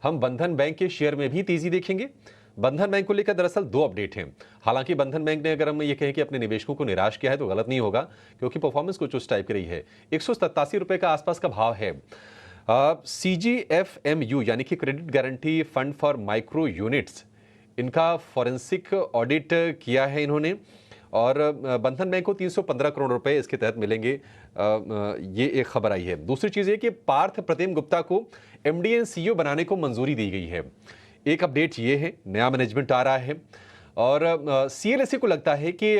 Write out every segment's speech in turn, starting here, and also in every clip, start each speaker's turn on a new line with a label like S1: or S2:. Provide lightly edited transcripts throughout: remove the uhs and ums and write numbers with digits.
S1: हम बंधन बैंक के शेयर में भी तेजी देखेंगे। बंधन बैंक को लेकर दरअसल दो अपडेट हैं। हालांकि बंधन बैंक ने अगर हम ये कहें कि अपने निवेशकों को निराश किया है तो गलत नहीं होगा, क्योंकि परफॉर्मेंस कुछ उस टाइप की रही है। 187 रुपए का आसपास का भाव है। CGFMU यानी कि credit guarantee fund for micro units, इनका फॉरेंसिक ऑडिट किया है इन्होंने, और बंधन बैंक को 315 करोड़ रुपए इसके तहत मिलेंगे। ये एक खबर आई है। दूसरी चीज ये कि पार्थ प्रतिम गुप्ता को एमडी एंड सीईओ बनाने को मंजूरी दी गई है। एक अपडेट ये है, नया मैनेजमेंट आ रहा है और सीएलएसए को लगता है कि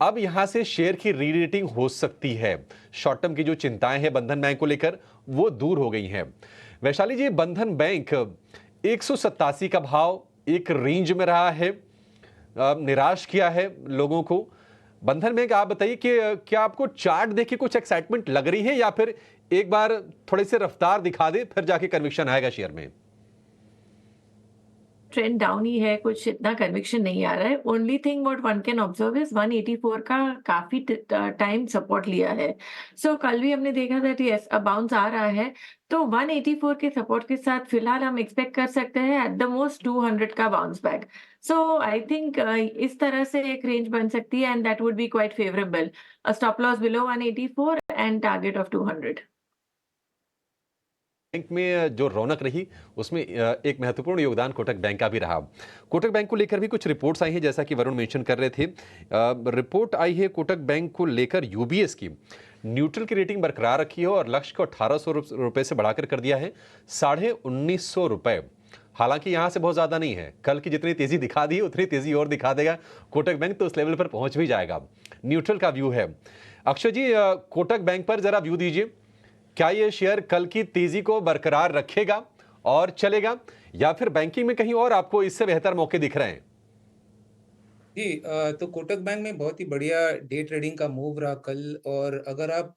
S1: अब यहां से शेयर की रीरेटिंग हो सकती है। शॉर्ट टर्म की जो चिंताएं हैं बंधन बैंक को लेकर वो दूर हो गई हैं। वैशाली जी, बंधन बैंक 187 का भाव एक रेंज में रहा है, निराश किया है लोगों को। बंधन बैंक, आप बताइए कि क्या आपको चार्ट देख के कुछ एक्साइटमेंट लग रही है या फिर एक बार थोड़ी सी रफ्तार दिखा दे फिर जाके कन्विक्शन आएगा शेयर में?
S2: ट्रेंड डाउन ही है, कुछ इतना कन्विक्शन नहीं आ रहा है। Only thing what one can observe is 184 का काफी टाइम सपोर्ट लिया है। सो कल भी हमने देखा था कि अब बाउंस आ रहा है, तो 184 के सपोर्ट के साथ फिलहाल हम एक्सपेक्ट कर सकते हैं एट द मोस्ट 200 का bounce back. So I think इस तरह से एक रेंज बन सकती है and that would be quite favourable. A stop loss below 184 and target of 200।
S1: Bank में जो रौनक रही उसमें एक महत्वपूर्ण योगदान कोटक बैंक का भी रहा। कोटक बैंक को लेकर भी कुछ रिपोर्ट्स आई हैं, जैसा कि वरुण मेंशन कर रहे थे। रिपोर्ट आई है कोटक बैंक को लेकर यूबीएस की, न्यूट्रल की रेटिंग बरकरार रखी है और लक्ष्य को 1800 रुपए से बढ़ाकर कर दिया है 1950 रुपए। हालांकि यहां से बहुत ज्यादा नहीं है, कल की जितनी तेजी दिखा दी उतनी तेजी और दिखा देगा कोटक बैंक, तो उस लेवल पर पहुंच भी जाएगा। न्यूट्रल का व्यू है। अक्षय जी, कोटक बैंक पर जरा व्यू दीजिए। क्या ये शेयर कल की तेजी को बरकरार रखेगा और चलेगा, या फिर बैंकिंग में कहीं और आपको इससे बेहतर मौके दिख रहे हैं?
S3: जी तो कोटक बैंक में बहुत ही बढ़िया डे ट्रेडिंग का मूव रहा कल। और अगर आप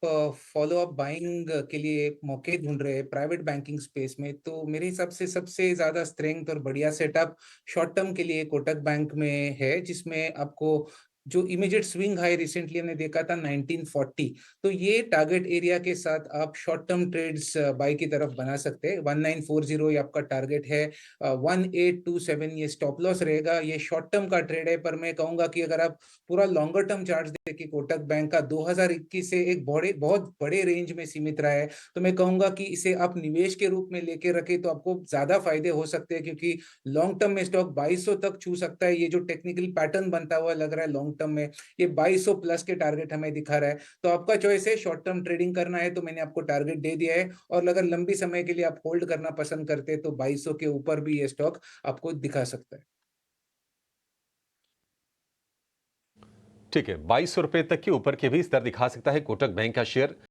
S3: फॉलो अप बाइंग के लिए मौके ढूंढ रहे हैं प्राइवेट बैंकिंग स्पेस में, तो मेरे हिसाब से सबसे ज्यादा स्ट्रेंथ और बढ़िया सेटअप शॉर्ट टर्म के लिए कोटक बैंक में है, जिसमें आपको जो इमीडिएट स्विंग हाई रिसेंटली हमने देखा था 1940, तो ये टारगेट एरिया के साथ आप शॉर्ट टर्म ट्रेड्स बाई की तरफ बना सकते हैं। 1940 ये आपका टारगेट है। 1827 ये स्टॉप लॉस रहेगा। ये शॉर्ट टर्म का ट्रेड है, पर मैं कहूंगा कि अगर आप पूरा लॉन्गर टर्म चार्ट देखिए कोटक बैंक का 2021 से एक बहुत बड़े रेंज में सीमित रहा है, तो मैं कहूंगा कि इसे आप निवेश के रूप में लेके रखें तो आपको ज्यादा फायदे हो सकते हैं, क्योंकि लॉन्ग टर्म में स्टॉक 2200 तक छू सकता है। ये जो टेक्निकल पैटर्न बनता हुआ लग रहा है लॉन्ग टर्म में, ये 2200 प्लस के टारगेट हमें दिखा रहा है। तो आपका चॉइस है, शॉर्ट टर्म ट्रेडिंग करना है तो मैंने आपको टारगेट दे दिया है, और अगर लंबी समय के लिए आप होल्ड करना पसंद करते हैं तो 2200 के ऊपर भी ये स्टॉक आपको दिखा सकता है।
S1: ठीक है, 2200 रुपए तक के ऊपर के भी स्तर दिखा सकता है कोटक बैंक का शेयर।